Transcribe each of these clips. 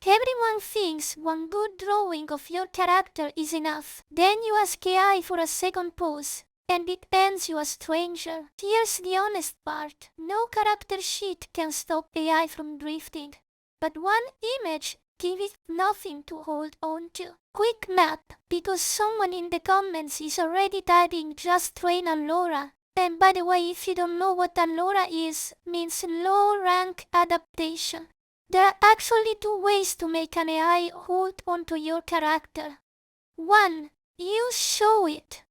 Everyone thinks one good drawing of your character is enough. Then you ask AI for a second pose, and it ends you a stranger. Here's the honest part. No character sheet can stop AI from drifting. But one image, give it nothing to hold on to. Quick math, because someone in the comments is already typing just train Allura. And by the way, if you don't know what Allura is, means low rank adaptation. There are actually two ways to make an AI hold onto your character. 1. You show it.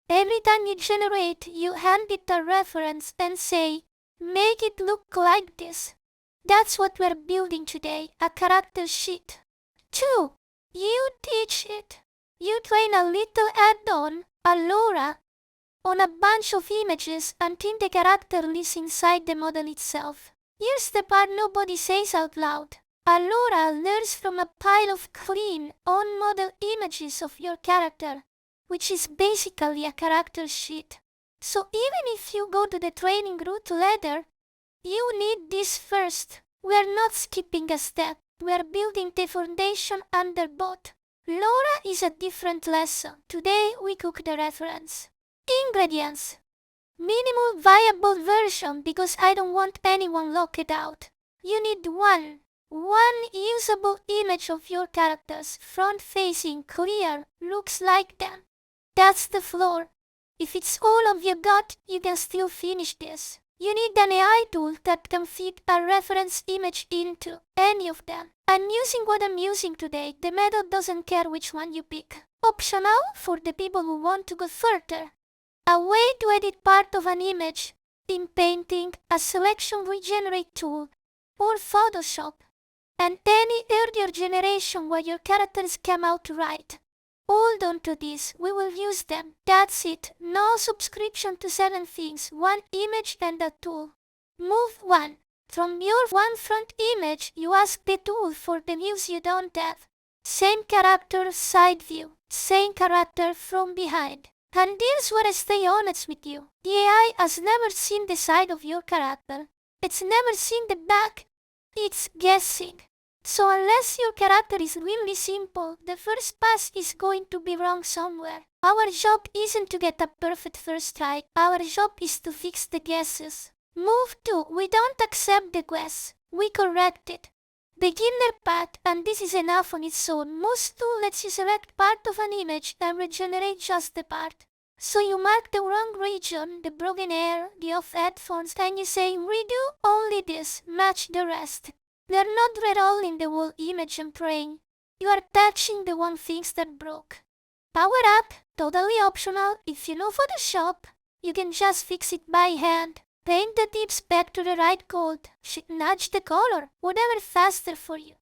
Every time you generate, you hand it a reference and say, make it look like this. That's what we're building today, a character sheet. 2. You teach it. You train a little add-on, Allura, on a bunch of images until the character lives inside the model itself. Here's the part nobody says out loud. Allura learns from a pile of clean, on-model images of your character, which is basically a character sheet. So even if you go to the training route later, you need this first. We're not skipping a step. We're building the foundation under both. Laura is a different lesson. Today we cook the reference. Ingredients. Minimal viable version because I don't want anyone locked out. You need one usable image of your characters, front-facing, clear, looks like them. That's the floor. If it's all of you got, you can still finish this. You need an AI tool that can fit a reference image into any of them. I'm using what I'm using today. The method doesn't care which one you pick. Optional for the people who want to go further. A way to edit part of an image in Painting, a selection regenerate tool, or Photoshop, and any earlier generation where your characters came out right. Hold on to this, we will use them. That's it, no subscription to 7 things, one image and a tool. Move 1. From your one front image, you ask the tool for the views you don't have. Same character side view, same character from behind. And here's where I stay honest with you. The AI has never seen the side of your character. It's never seen the back. It's guessing. So unless your character is really simple, the first pass is going to be wrong somewhere. Our job isn't to get a perfect first try. Our job is to fix the guesses. Move 2. We don't accept the guess. We correct it. Beginner path, and this is enough on its own. Most 2 lets you select part of an image and regenerate just the part. So you mark the wrong region, the broken hair, the off headphones, and you say redo only this, match the rest. You're not re-rolling the whole image and praying. You are patching the one things that broke. Power up, totally optional. If you know Photoshop, you can just fix it by hand. Paint the tips back to the right coat, nudge the color, whatever faster for you.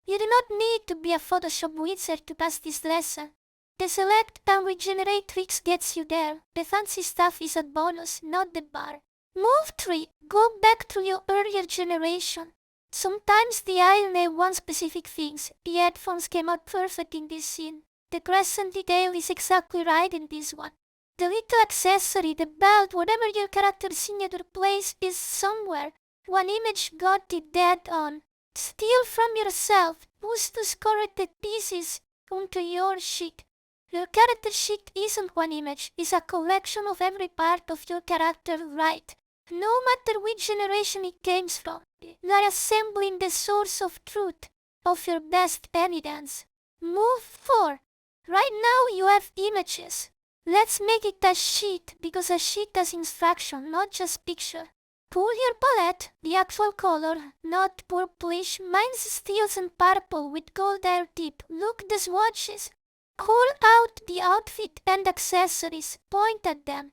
You do not need to be a Photoshop wizard to pass this lesson. The select and regenerate tricks gets you there. The fancy stuff is a bonus, not the bar. Move 3. Go back to your earlier generation. Sometimes the eye may want specific things. The headphones came out perfect in this scene. The crescent detail is exactly right in this one. The little accessory, the belt, whatever your character's signature place is somewhere. One image got it dead on. Steal from yourself. Push those corrected pieces onto your sheet. Your character sheet isn't one image, it's a collection of every part of your character, right? No matter which generation it came from, you are assembling the source of truth, of your best evidence. Move 4. Right now you have images. Let's make it a sheet, because a sheet has instruction, not just picture. Pull your palette, the actual color, not purplish, mine's steels and purple with gold hair tip. Look the swatches. Call out the outfit and accessories, point at them.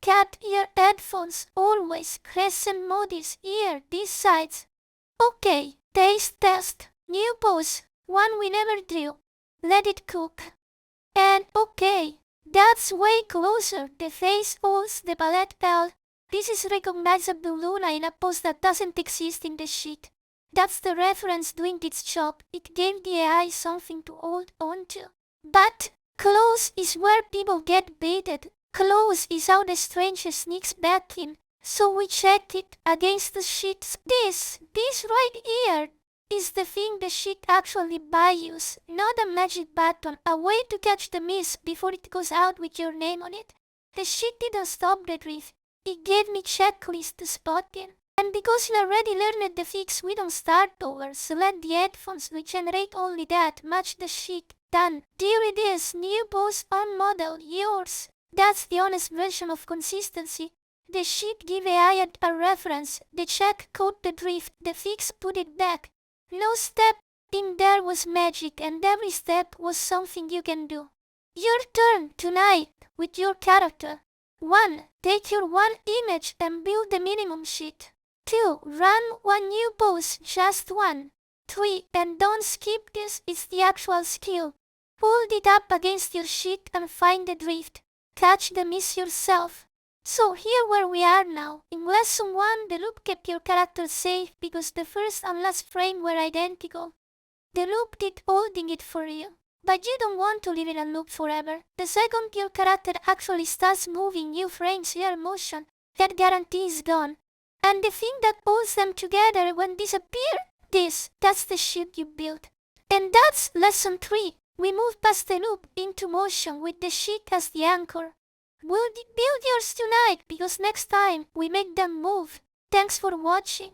Cat ear headphones, always, crescent motifs, ear, these sides. Okay, taste test, new pose, one we never drew. Let it cook. And okay, that's way closer, the face holds the palette pal. This is recognizable Luna in a pose that doesn't exist in the sheet. That's the reference doing its job, it gave the AI something to hold on to. But close is where people get baited. Close is how the stranger sneaks back in. So we checked it against the sheets. This right here. is the thing the sheet actually buys, not a magic button, a way to catch the mist before it goes out with your name on it. The sheet didn't stop the drift. It gave me checklist to spot it. And because you already learned the fix, we don't start over. Select the headphones, we generate only that, match the sheet. Done. There it is, new pose on model, yours. That's the honest version of consistency. The sheet give AI a reference, the check code the drift, the fix put it back. No step in there was magic, and every step was something you can do. Your turn tonight with your character. 1. Take your one image and build the minimum sheet. 2. Run one new pose, just one. 3. And don't skip this, it's the actual skill. Hold it up against your sheet and find the drift. Catch the miss yourself. So here where we are now. In lesson 1, the loop kept your character safe because the first and last frame were identical. The loop did holding it for you. But you don't want to leave it on loop forever. The second your character actually starts moving new frames your motion, that guarantee is gone. And the thing that holds them together won't disappear. That's the sheet you built. And that's lesson 3. We move past the loop into motion with the sheet as the anchor. We'll build yours tonight because next time we make them move. Thanks for watching.